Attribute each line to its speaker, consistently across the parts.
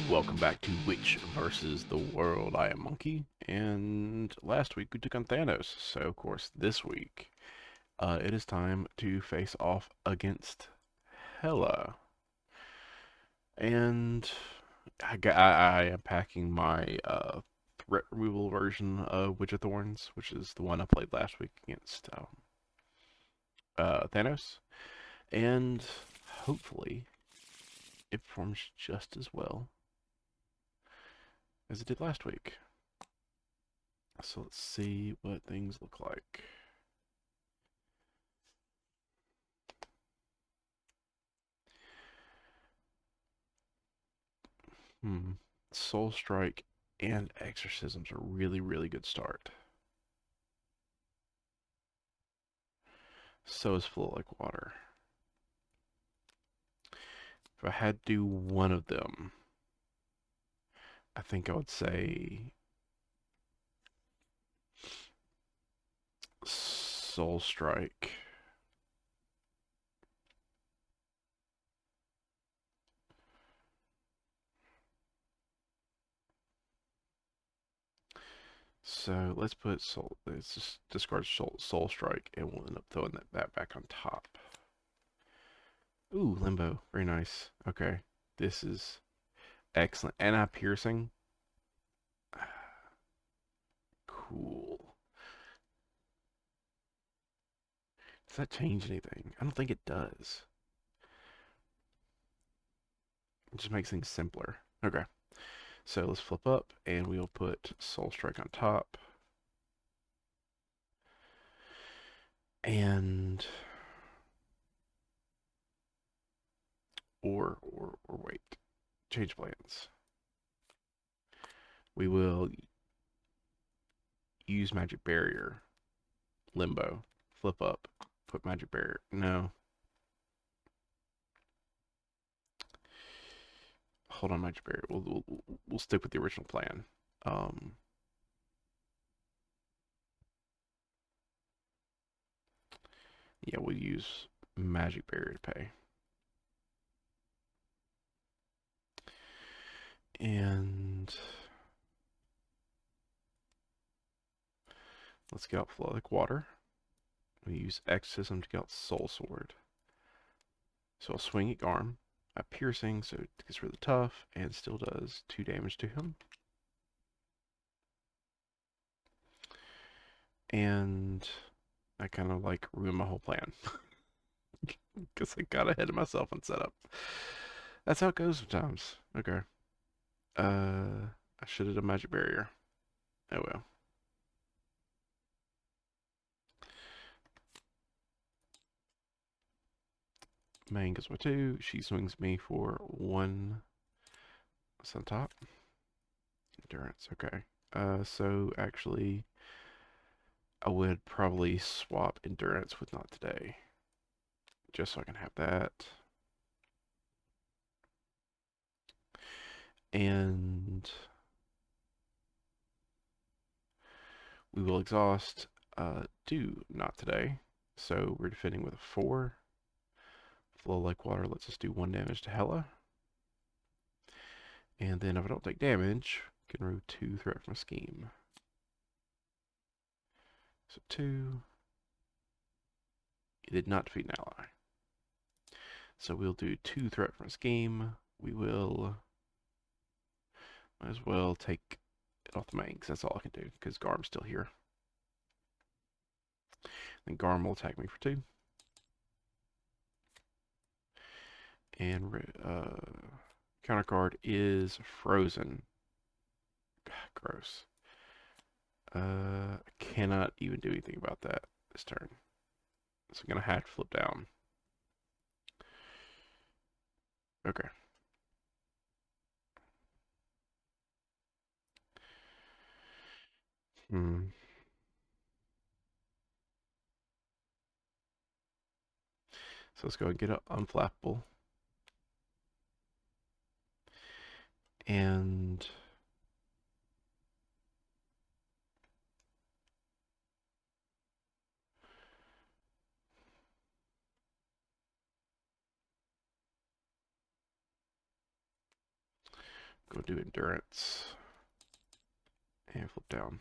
Speaker 1: Welcome back to Witch versus the World. I am Monkey, and last week we took on Thanos. So, of course, this week it is time to face off against Hela. And I am packing my threat removal version of Witch of Thorns, which is the one I played last week against Thanos. And hopefully it performs just as well as it did last week. So let's see what things look like. Soul Strike and Exorcism's a really good start. So is Flow Like Water. If I had to do one of them, I think I would say Soul Strike. So let's put Soul. Let's just discard Soul Strike, and we'll end up throwing that back on top. Ooh, Limbo, very nice. Okay, this is excellent. And I piercing. Cool. Does that change anything? I don't think it does. It just makes things simpler. Okay, so let's flip up, and we'll put Soul Strike on top. And or wait, change plans. We will use Magic Barrier, Limbo, flip up, put Magic Barrier. No, hold on, Magic Barrier. We'll stick with the original plan. Um, yeah, we'll use Magic Barrier to pay. And let's get out Flow Like Water. We use Exorcism to get out Soul Sword. So I'll swing at Garm. A piercing, so it gets rid of the tough, and still does 2 damage to him. And I kind of like ruined my whole plan because I got ahead of myself on setup. That's how it goes sometimes. Okay. I should have done Magic Barrier. Oh well. Main goes my 2. She swings me for 1. What's on top? Endurance. Okay. So actually, I would probably swap Endurance with Not Today, just so I can have that. And we will exhaust. Do Not Today. So we're defending with a 4. Flow Like Water lets us do 1 damage to Hela. And then if I don't take damage, I can remove 2 threat from a scheme. So 2. It did not defeat an ally. So we'll do 2 threat from a scheme. We will might as well take it off the main, because that's all I can do, because Garm's still here. Then Garm will attack me for 2. And counter card is Frozen. Gross. I cannot even do anything about that this turn. So I'm going to have to flip down. Okay. So let's go and get an unflappable. And Go do endurance and flip down.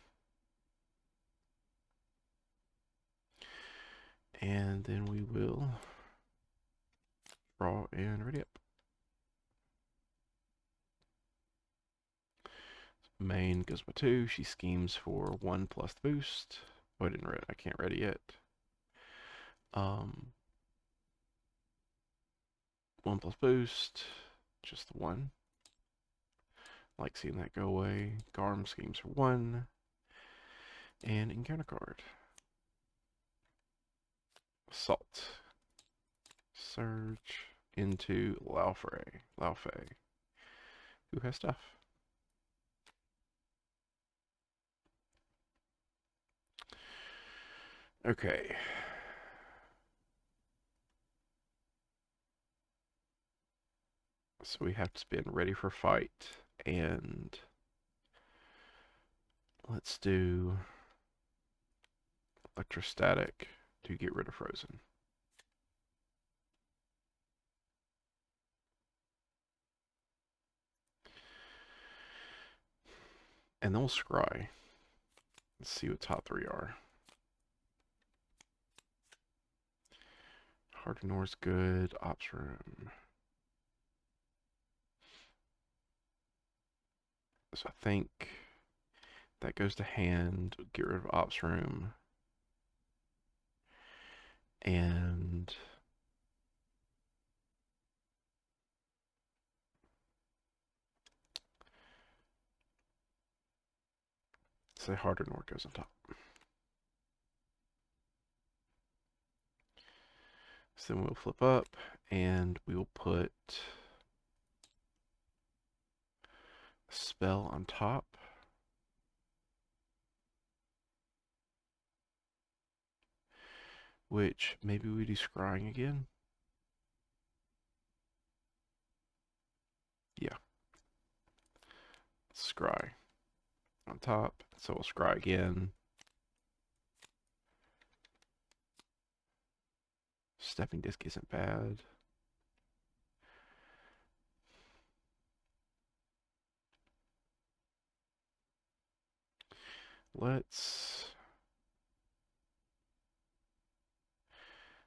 Speaker 1: And then we will draw and ready up. Main goes by 2. She schemes for 1 plus the boost. Oh, I didn't read. I can't ready yet. 1 plus boost, just the 1. Like seeing that go away. Garm schemes for 1. And encounter card. Assault. Surge into Laufey, who has stuff. Okay. So we have to spin ready for fight, and let's do electrostatic to get rid of frozen. And then we'll scry. Let's see what top 3 are. Hardenor's good. Ops room. So I think that goes to hand. Get rid of ops room. And say Hardenor goes on top. So then we'll flip up and we will put a spell on top. Which maybe we do scrying again. Yeah. Scry on top. So we'll scry again. Stepping disc isn't bad. Let's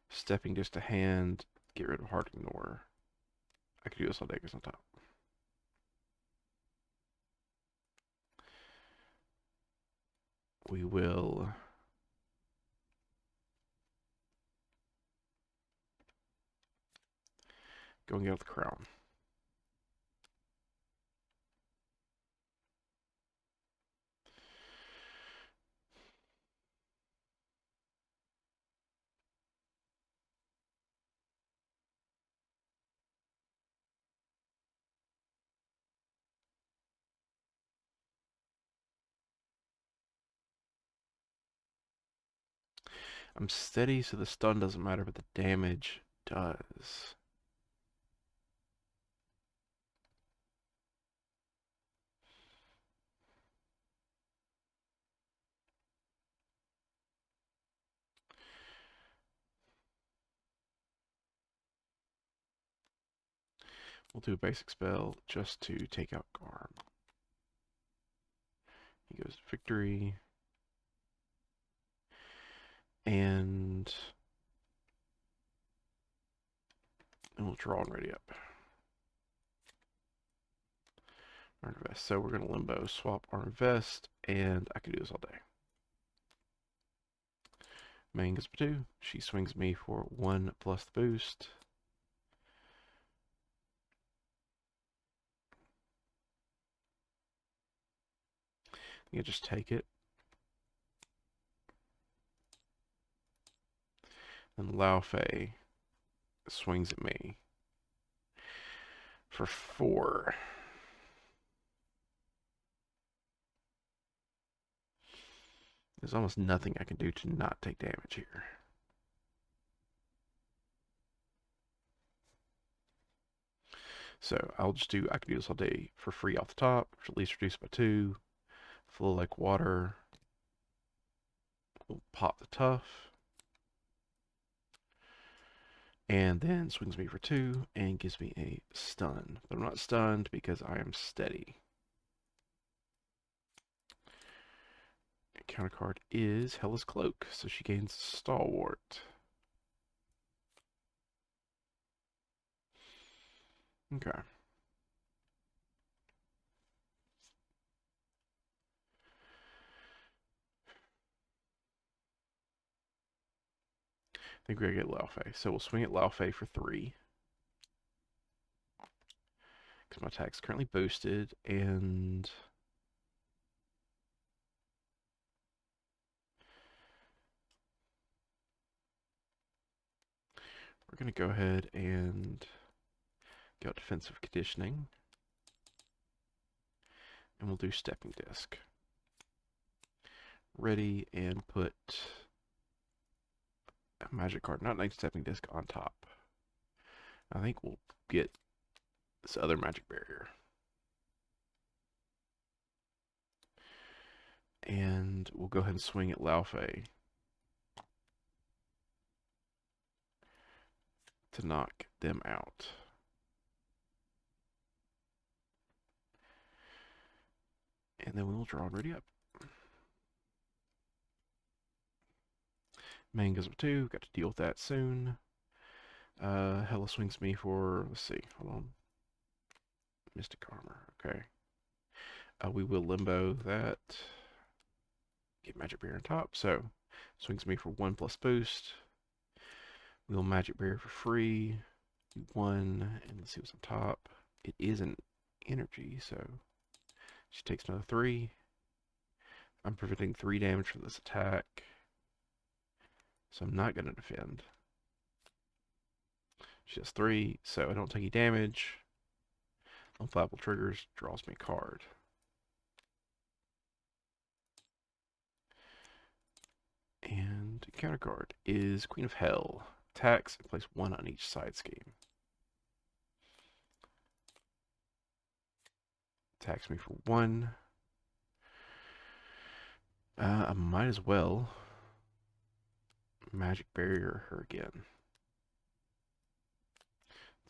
Speaker 1: stepping disc to hand, get rid of hard ignore. I could do this all day because on top. We will go and get out the crown. I'm steady, so the stun doesn't matter, but the damage does. We'll do a basic spell just to take out Garm. He goes to victory. And we'll draw and ready up. Arm vest. So we're going to limbo swap arm vest, and I can do this all day. Main goes for 2. She swings me for 1 plus the boost. You just take it. And Laufey swings at me for 4. There's almost nothing I can do to not take damage here. So I'll just do, I can do this all day for free off the top, which at least reduced by 2. Flow like water. We'll pop the tough. And then swings me for 2 and gives me a stun. But I'm not stunned because I am steady. Counter card is Hela's Cloak, so she gains Stalwart. Okay. I think we're going to get Laofey. So we'll swing at Laofey for 3. Because my attack's currently boosted, and we're going to go ahead and go defensive conditioning. And we'll do Stepping Disc. Ready, and put a magic card, not like Stepping Disc, on top. I think we'll get this other magic barrier. And we'll go ahead and swing at Laofey to knock them out. And then we will draw and ready up. Main goes up 2, got to deal with that soon. Hela swings me for, let's see, hold on. Mystic Armor, okay. We will limbo that. Get Magic Barrier on top, so swings me for 1 plus boost. We'll Magic Barrier for free. 1, and let's see what's on top. It is an energy, so she takes another 3. I'm preventing 3 damage from this attack, so I'm not going to defend. She has 3, so I don't take any damage. Unflappable triggers, draws me a card. And counter card is Queen of Hell. Attacks and place 1 on each side scheme. Attacks me for 1. I might as well Magic Barrier her again.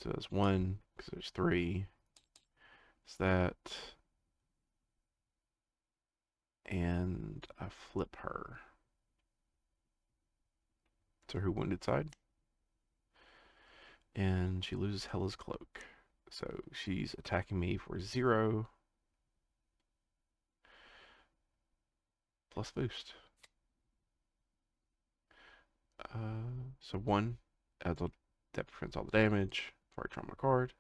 Speaker 1: So there's 1, because there's 3. It's that. And I flip her to her wounded side. And she loses Hela's Cloak. So she's attacking me for 0 plus boost. So 1, that prevents all the damage before I draw my card.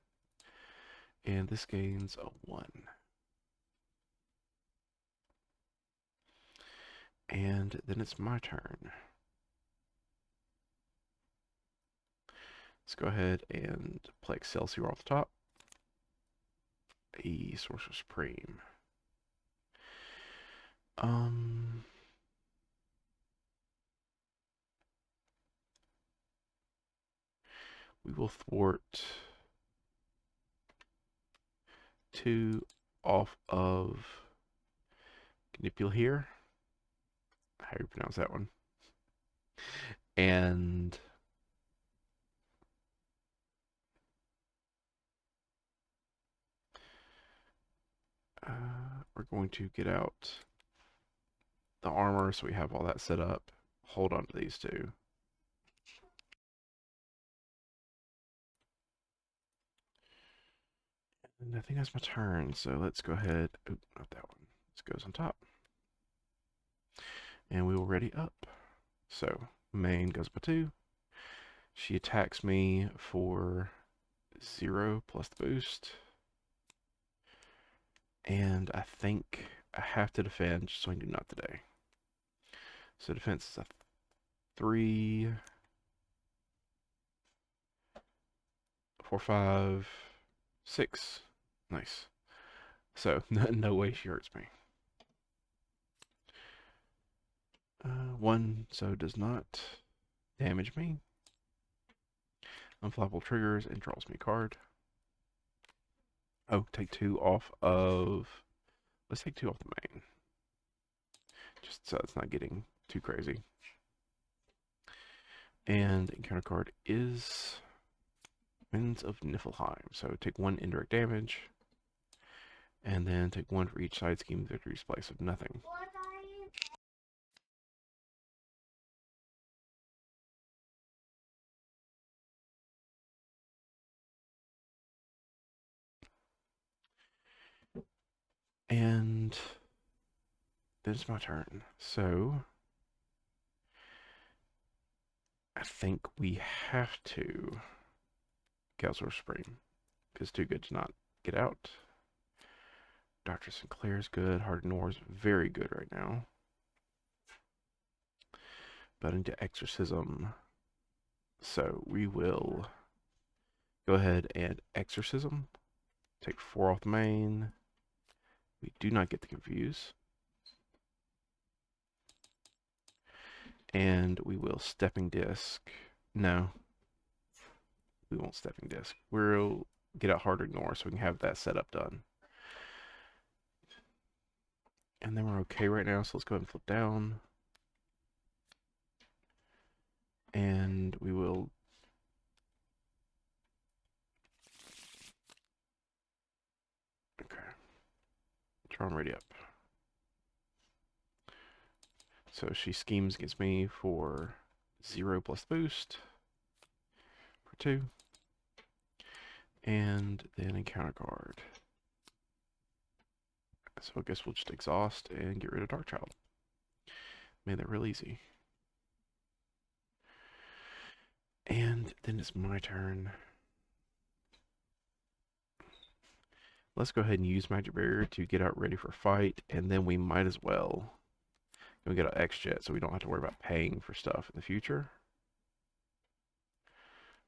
Speaker 1: And this gains a 1. And then it's my turn. Let's go ahead and play Excelsior off the top. A Sorcerer Supreme. We will thwart 2 off of Knipul here. How do you pronounce that one? And we're going to get out the armor so we have all that set up. Hold on to these 2. And I think that's my turn, so let's go ahead. Oh, not that one. This goes on top. And we will ready up. So, main goes by 2. She attacks me for 0 plus the boost. And I think I have to defend, so I do not today. So defense is a 3, 4, 5, 6. Nice. So, no way she hurts me. 1, so does not damage me. Unflappable triggers and draws me a card. Oh, take 2 off of... Let's take 2 off the main. Just so it's not getting too crazy. And encounter card is Winds of Niflheim. So take 1 indirect damage, and then take 1 for each side scheme victory splice of nothing. And then it's my turn. So I think we have to Galsor Spring, because too good to not get out. Dr. Sinclair's good. Hard Nor's very good right now. But into Exorcism. So we will go ahead and Exorcism. Take 4 off the main. We do not get the Confuse. And we will Stepping Disc. No. We won't Stepping Disc. We'll get out Hard Ignore so we can have that setup done. And then we're okay right now, so let's go ahead and flip down. And we will Charm ready up. So she schemes against me for 0 plus boost for 2. And then a counter card. So I guess we'll just exhaust and get rid of Darkchild. Made that real easy. And then it's my turn. Let's go ahead and use Magic Barrier to get out ready for fight, and then we might as well go get our X-Jet so we don't have to worry about paying for stuff in the future.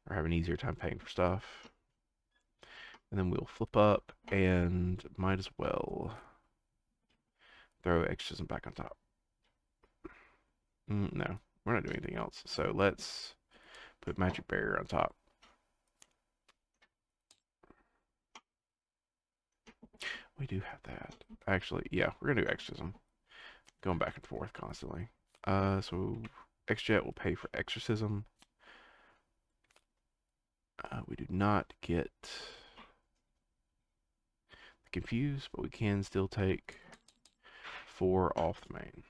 Speaker 1: Or have an easier time paying for stuff. And then we'll flip up and might as well throw Exorcism back on top. No, we're not doing anything else. So let's put Magic Barrier on top. We do have that. Actually, yeah, we're gonna do Exorcism. Going back and forth constantly. So X-Jet will pay for Exorcism. We do not get the Confuse, but we can still take 4 off the main.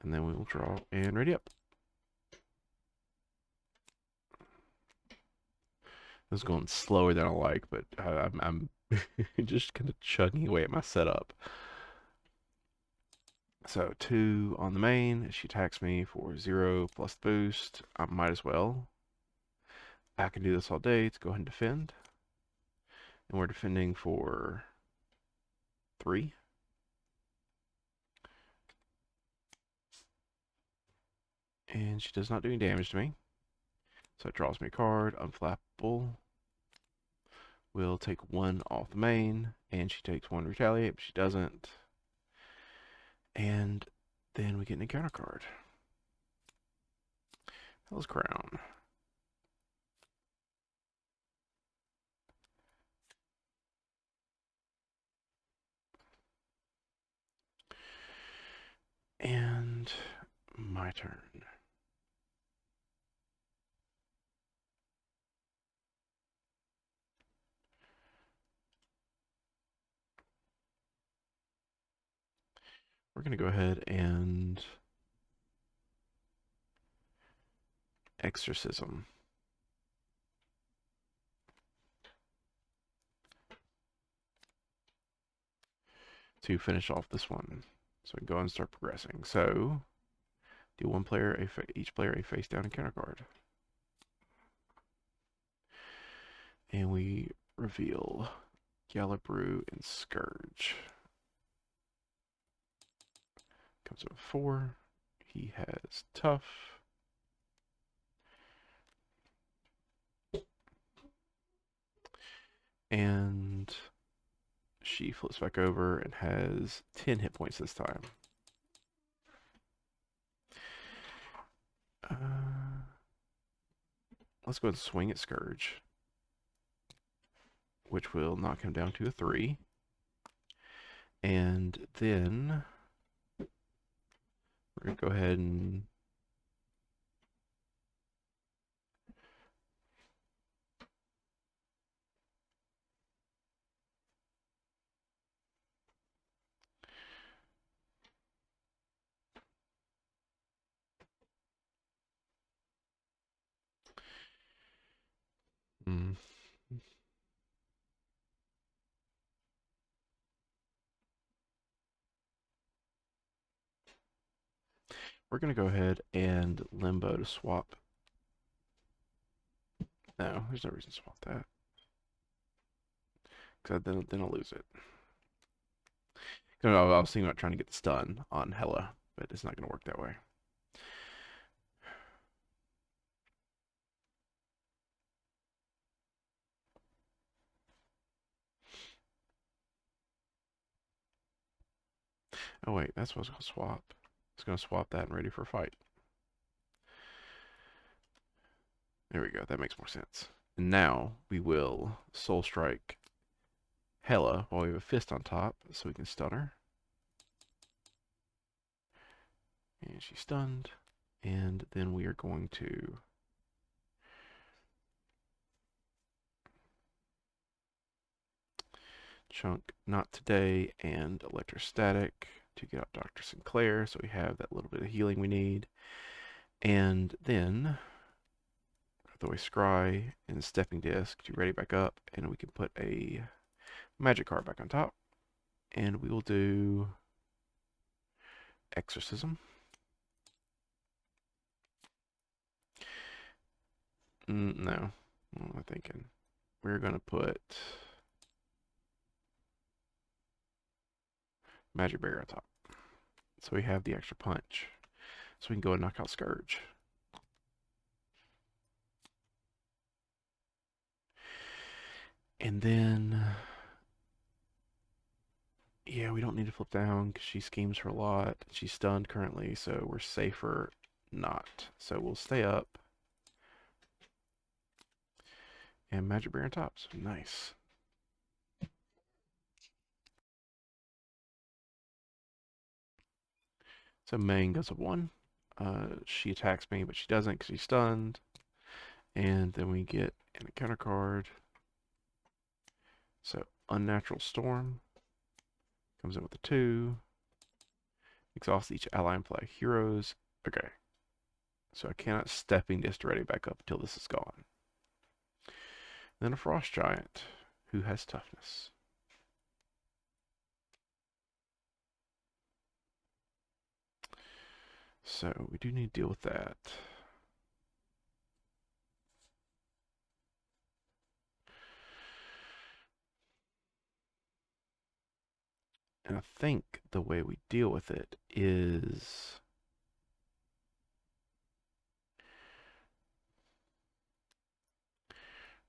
Speaker 1: And then we will draw and ready up. This is going slower than I like, but I'm just kind of chugging away at my setup. So 2 on the main. She attacks me for 0 plus boost. I might as well. I can do this all day. Let's go ahead and defend. And we're defending for 3. And she does not do any damage to me. So it draws me a card, Unflappable. We'll take 1 off the main, and she takes 1 Retaliate, but she doesn't. And then we get an encounter card. Hell's Crown. And my turn. We're going to go ahead and Exorcism. To finish off this one. So we can go and start progressing. So, do each player a face down encounter card. And we reveal Galabru and Scourge. Comes up with 4. He has Tough. And she flips back over and has 10 hit points this time. Let's go ahead and swing at Scourge, which will knock him down to a 3. And then we're going to go ahead and we're going to go ahead and limbo to swap. No, there's no reason to swap that. Because then I'll lose it. I was thinking about trying to get the stun on Hela, but it's not going to work that way. Oh wait, that's what I was going to swap. I was going to swap that and ready for a fight. There we go, that makes more sense. And now we will Soul Strike Hela while we have a fist on top so we can stun her. And she's stunned. And then we are going to chunk Not Today and Electrostatic to get out Dr. Sinclair, so we have that little bit of healing we need. And then throw away Scry and Stepping Disc to ready back up, and we can put a magic card back on top. And we will do Exorcism. No, what am I thinking? We're going to put Magic Barrier on top. So we have the extra punch. So we can go and knock out Scourge. And then, yeah, we don't need to flip down because she schemes her a lot. She's stunned currently, so we're safer not. So we'll stay up. And Magic Barrier on top. So nice. So Main goes up 1. She attacks me, but she doesn't because she's stunned. And then we get in a counter card. So Unnatural Storm comes in with a 2. Exhausts each ally in play. Heroes. Okay. So I cannot Stepping Disc ready back up until this is gone. Then a Frost Giant who has toughness. So we do need to deal with that. And I think the way we deal with it is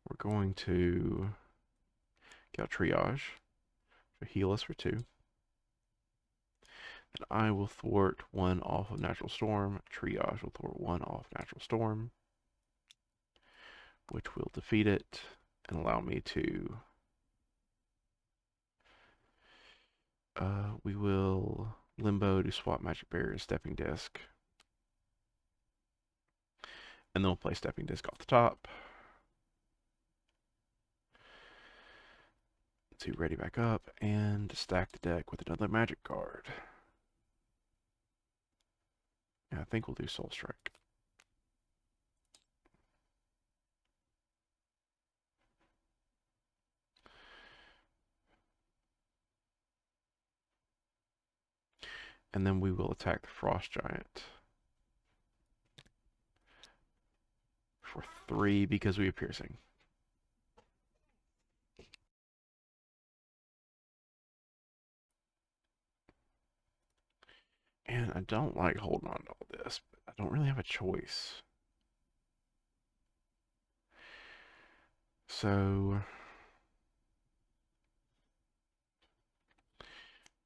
Speaker 1: we're going to get out Triage, so heal us for 2. And I will thwart 1 off of Natural Storm. Triage will thwart 1 off Natural Storm, which will defeat it and allow me to we will Limbo to swap Magic Barrier and Stepping Disc. And then we'll play Stepping Disc off the top. To ready back up and stack the deck with another magic card. And I think we'll do Soul Strike. And then we will attack the Frost Giant for 3 because we have Piercing. And I don't like holding on to all this, but I don't really have a choice. So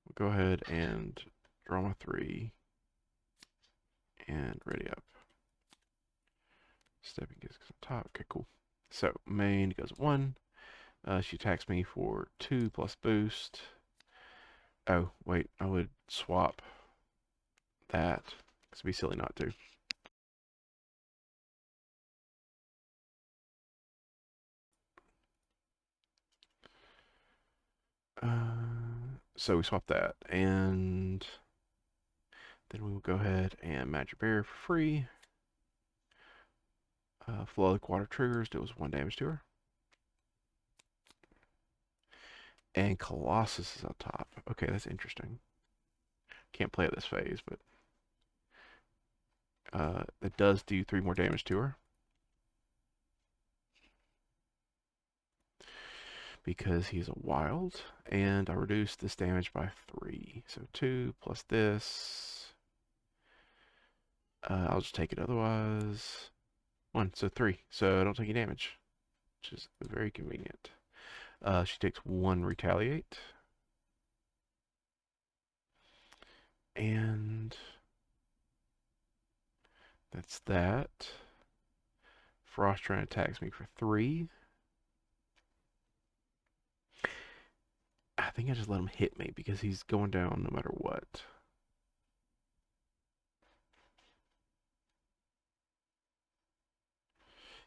Speaker 1: we'll go ahead and draw my 3 and ready up. Stepping Disc on top. Okay, cool. So Main goes 1. She attacks me for 2 plus boost. Oh, wait, I would swap that. It'd be silly not to. So we swap that, and then we will go ahead and Magic Barrier for free. Flow of the Quarter triggers, deals 1 damage to her. And Colossus is on top. Okay, that's interesting. Can't play at this phase, but That does do 3 more damage to her. Because he's a wild. And I reduce this damage by 3. So 2 plus this. I'll just take it otherwise. 1, so 3. So I don't take any damage, which is very convenient. She takes 1 retaliate. And that's that. Frost Giant attacks me for 3. I think I just let him hit me because he's going down no matter what.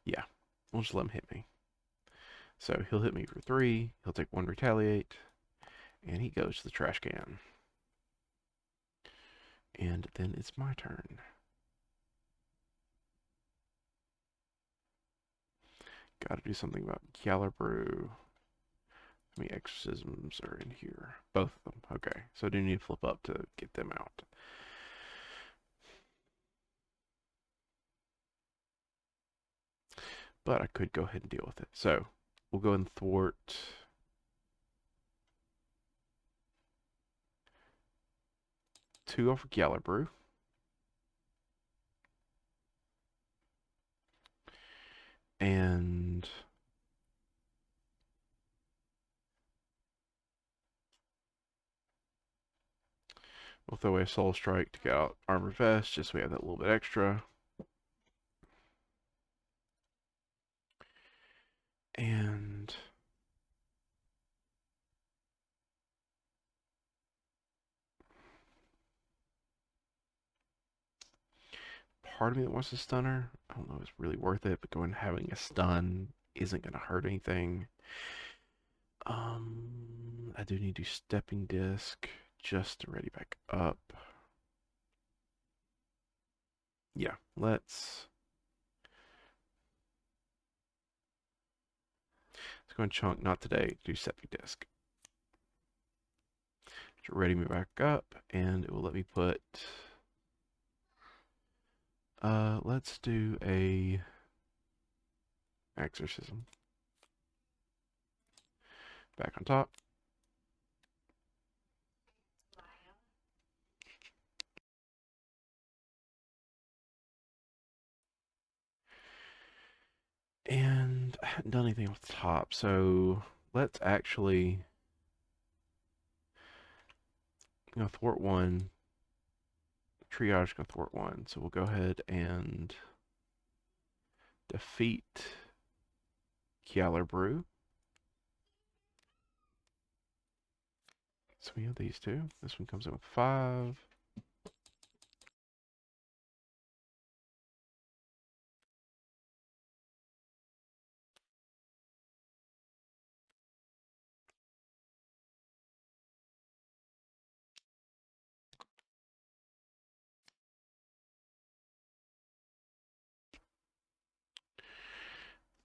Speaker 1: Yeah, we'll just let him hit me. So he'll hit me for 3. He'll take 1 retaliate. And he goes to the trash can. And then it's my turn. Gotta do something about Galler Brew. How many exorcisms are in here? Both of them. Okay, so I do need to flip up to get them out. But I could go ahead and deal with it. So we'll go and thwart 2 off of Galler Brew. And we'll throw away a Soul Strike to get out Armor Vest, just so we have that little bit extra. And part of me that wants to stun her. I don't know if it's really worth it, but going having a stun isn't going to hurt anything. I do need to Stepping Disc just to ready back up. Yeah, let's go and chunk, not today, do Stepping Disc. To ready me back up, and it will let me put, let's do a Exorcism. Back on top. And I hadn't done anything off the top, so let's actually thwart 1. Triage gonna thwart 1, so we'll go ahead and defeat Kjaller Brew. So we have these 2. This one comes in with 5.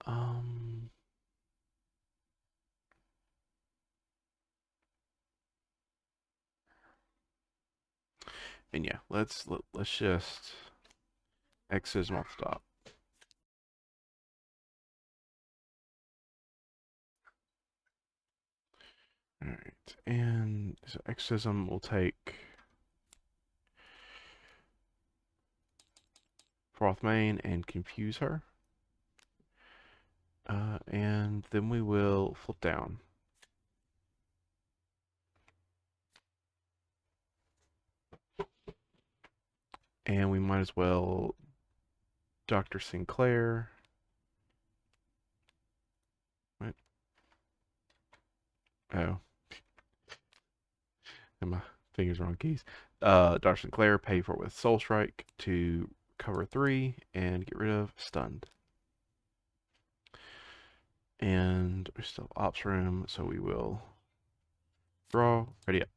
Speaker 1: Um, and yeah, let's just Exorcism off the top. All right, and so Exorcism will take Frothmane and confuse her. And then we will flip down. And we might as well Dr. Sinclair. What? Oh. And my fingers are on keys. Dr. Sinclair, pay for it with Soul Strike to cover 3 and get rid of Stunned. And we still have Ops Room, so we will draw. Ready up.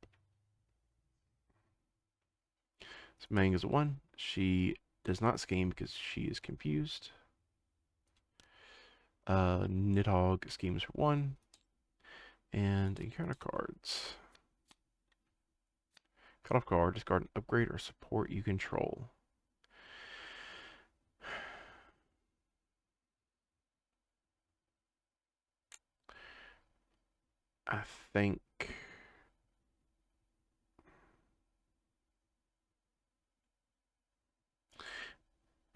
Speaker 1: So Mang is a 1. She does not scheme because she is confused. Nidhogg schemes for 1. And encounter cards. Cut off card, discard an upgrade or support you control. I think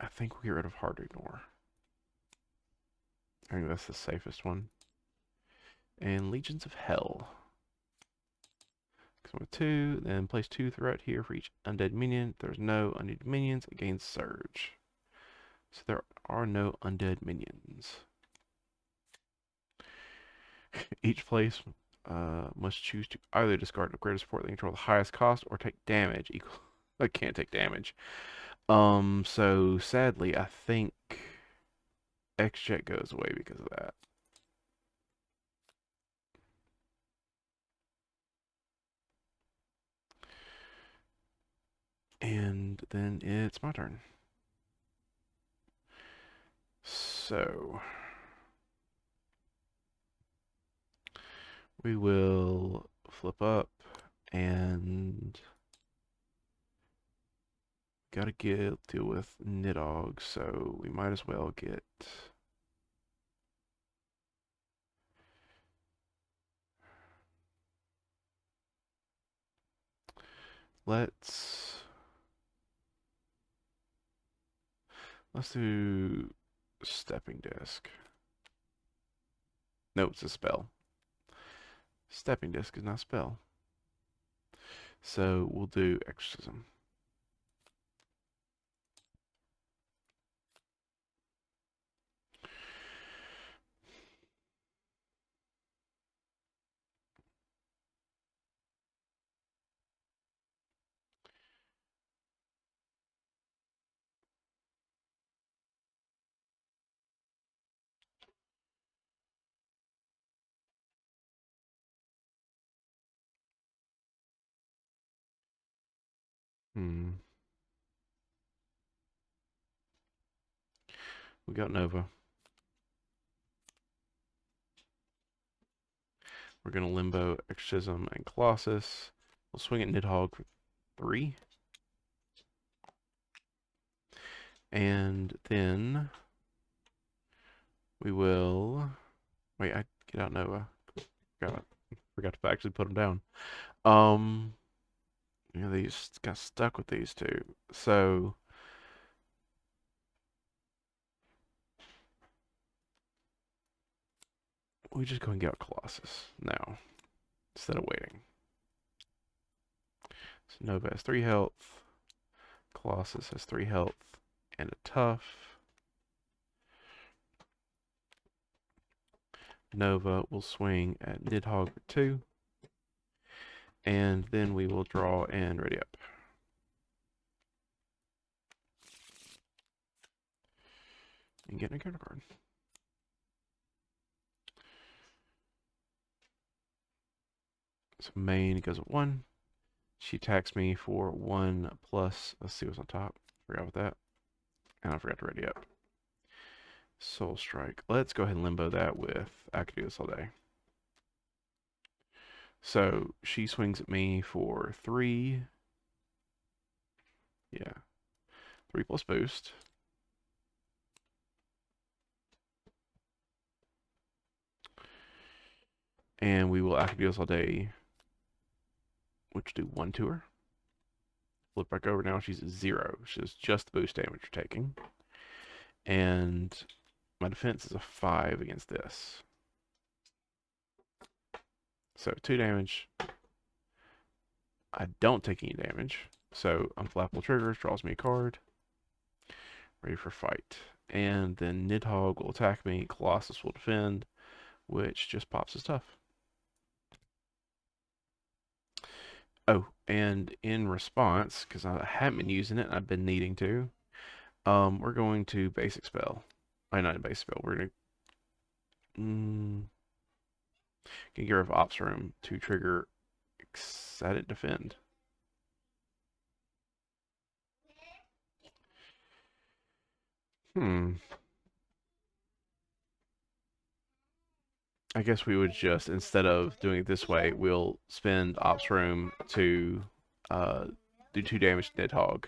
Speaker 1: I think we get rid of hard to ignore. I think that's the safest one. And Legions of Hell. So with 2, then place 2 threat here for each undead minion. There's no undead minions, it gains Surge. So there are no undead minions. Each place must choose to either discard a greater support that control the highest cost or take damage equal. I can't take damage. So sadly, I think X-Jet goes away because of that. And then it's my turn. So we will flip up and gotta deal with Nidhogg, so we might as well get let's do Stepping Disc. No, it's a spell. Stepping Disc is not a spell. So we'll do Exorcism. Hmm. We got Nova. We're gonna Limbo, Exorcism, and Colossus. We'll swing at Nidhogg for 3. And then we will wait, I get out Nova. Forgot to actually put them down. Um they just got stuck with these two. So we just go and get out Colossus now instead of waiting. So Nova has 3 health. Colossus has 3 health and a tough. Nova will swing at Nidhogg for 2. And then we will draw and ready up. And get a counter card. So main goes at 1. She attacks me for 1 plus, let's see what's on top. Forgot about that. And I forgot to ready up. Soul Strike. Let's go ahead and limbo that with, I could do this all day. So she swings at me for 3. Yeah. 3 plus boost. And we will activate this all day, which do 1 to her. Flip back over now, she's at 0. She's just the boost damage you're taking. And my defense is a 5 against this. So 2 damage. I don't take any damage. So Unflappable Triggers draws me a card. Ready for fight. And then Nidhogg will attack me. Colossus will defend, which just pops his tough. Oh, and in response, because I haven't been using it, I've been needing to, we're going to basic spell. Not a basic spell. We're gonna get rid of Ops Room to trigger Excited Defend. I guess we would just, instead of doing it this way, we'll spend Ops Room to do 2 damage to Nidhogg.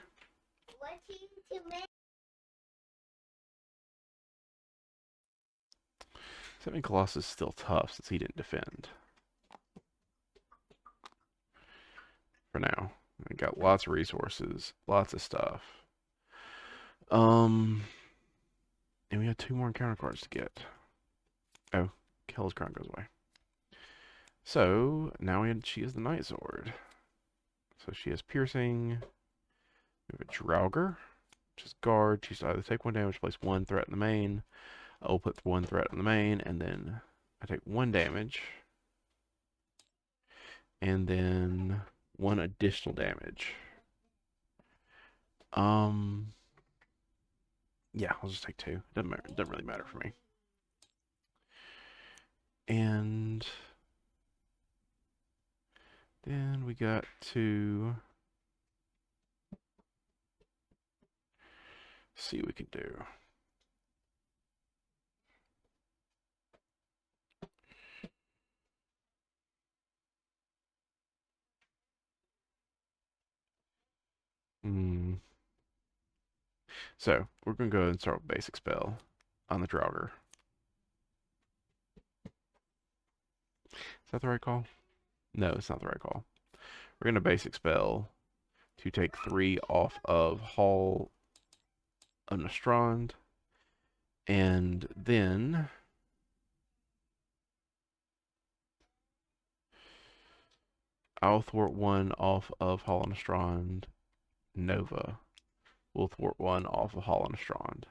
Speaker 1: Seven Colossus is still tough since he didn't defend. for now. We got lots of resources, lots of stuff. Um, and we have 2 more encounter cards to get. Oh, Hela's crown goes away. So now she has the Night Sword. So she has piercing. We have a Draugr, which is guard. She's either take 1 damage, place 1 threat in the main. I'll put 1 threat in the main, and then I take 1 damage, and then 1 additional damage. Yeah, I'll just take 2. Doesn't matter. Doesn't really matter for me. And then we got to see what we can do. So we're gonna go ahead and start with basic spell on the Draugr. Is that the right call? No, it's not the right call. We're gonna basic spell to take 3 off of Hall of Nastrand, and then I'll thwart 1 off of Hall of Nastrand. Nova will thwart 1 off of Hall of Nastrand.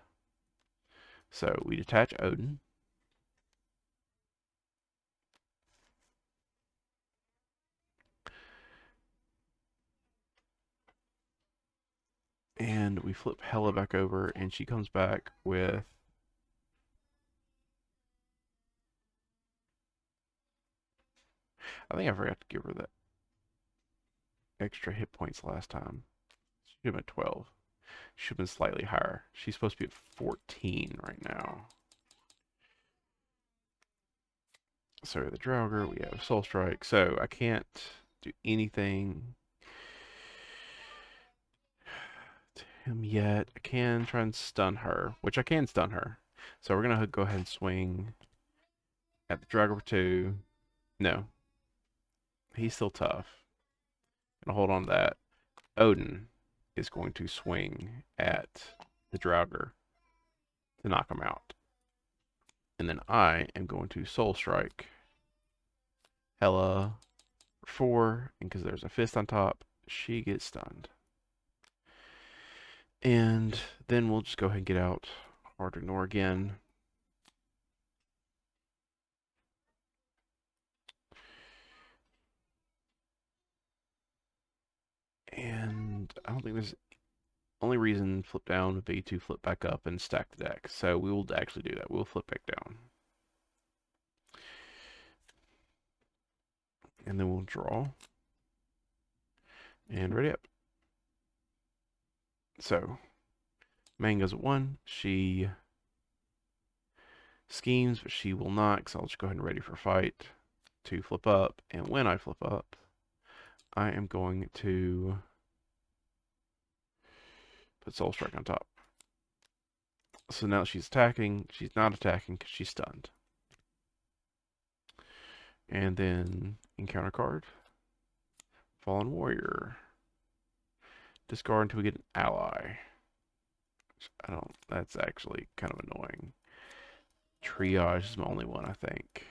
Speaker 1: So we detach Odin. And we flip Hela back over, and she comes back with I think I forgot to give her that extra hit points last time. She should have been 12. She should have been slightly higher. She's supposed to be at 14 right now. So the Draugr, we have Soul Strike. So I can't do anything to him yet. I can try and stun her, which I can stun her. So we're going to go ahead and swing at the Draugr for 2. No. He's still tough. Gonna hold on to that. Odin is going to swing at the Draugr to knock him out. And then I am going to Soul Strike Hela for 4, and because there's a fist on top, she gets stunned. And then we'll just go ahead and get out Hard Ignore again. And I don't think there's only reason flip down would be to flip back up and stack the deck. So we will actually do that. We'll flip back down. And then we'll draw. And ready up. So, main goes at 1. She schemes, but she will not, because I'll just go ahead and ready for fight to flip up. And when I flip up, I am going to put Soul Strike on top. So now she's attacking. She's not attacking because she's stunned. And then encounter card. Fallen Warrior. Discard until we get an ally. That's actually kind of annoying. Triage is my only one, I think.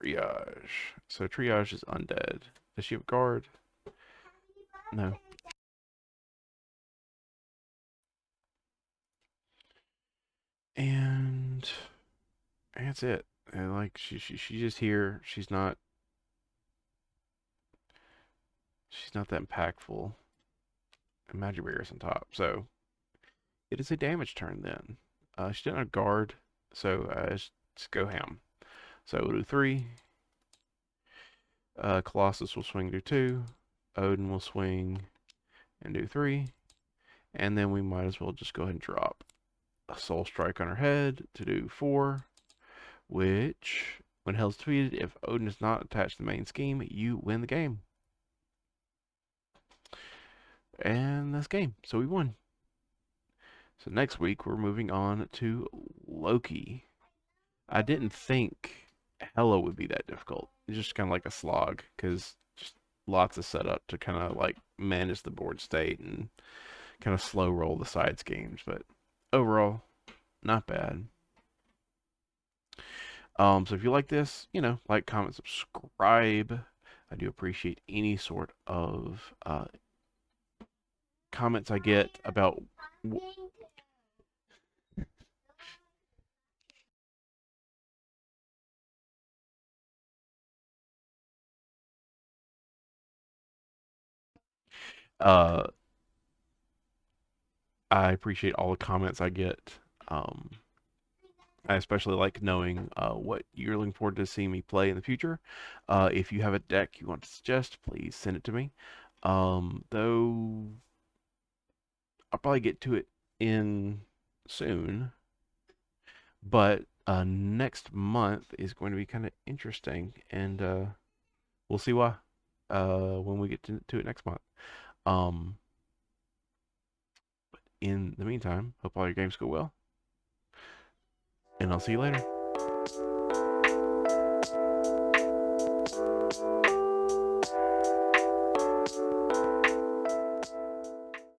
Speaker 1: Triage. So Triage is undead. Does she have guard? No. And that's it. And like she's just here. She's not that impactful. And Magic Barrier's on top. So it is a damage turn then. She didn't have guard, so just go ham. So we'll do 3. Colossus will swing, do 2. Odin will swing and do 3. And then we might as well just go ahead and drop a Soul Strike on her head to do 4. Which, when Hell's defeated, if Odin is not attached to the main scheme, you win the game. And that's game. So we won. So next week, we're moving on to Loki. I didn't think Hela would be that difficult. It's just kind of like a slog because just lots of setup to kind of like manage the board state and kind of slow roll the side schemes. But overall, not bad. So if you like this, like, comment, subscribe. I do appreciate any sort of comments I get about. Uh, I appreciate all the comments I get. Um, I especially like knowing what you're looking forward to seeing me play in the future. If you have a deck you want to suggest, please send it to me. Though I'll probably get to it in soon, but next month is going to be kind of interesting, and we'll see why when we get to it next month. Um, in the meantime, hope all your games go well, and I'll see you later.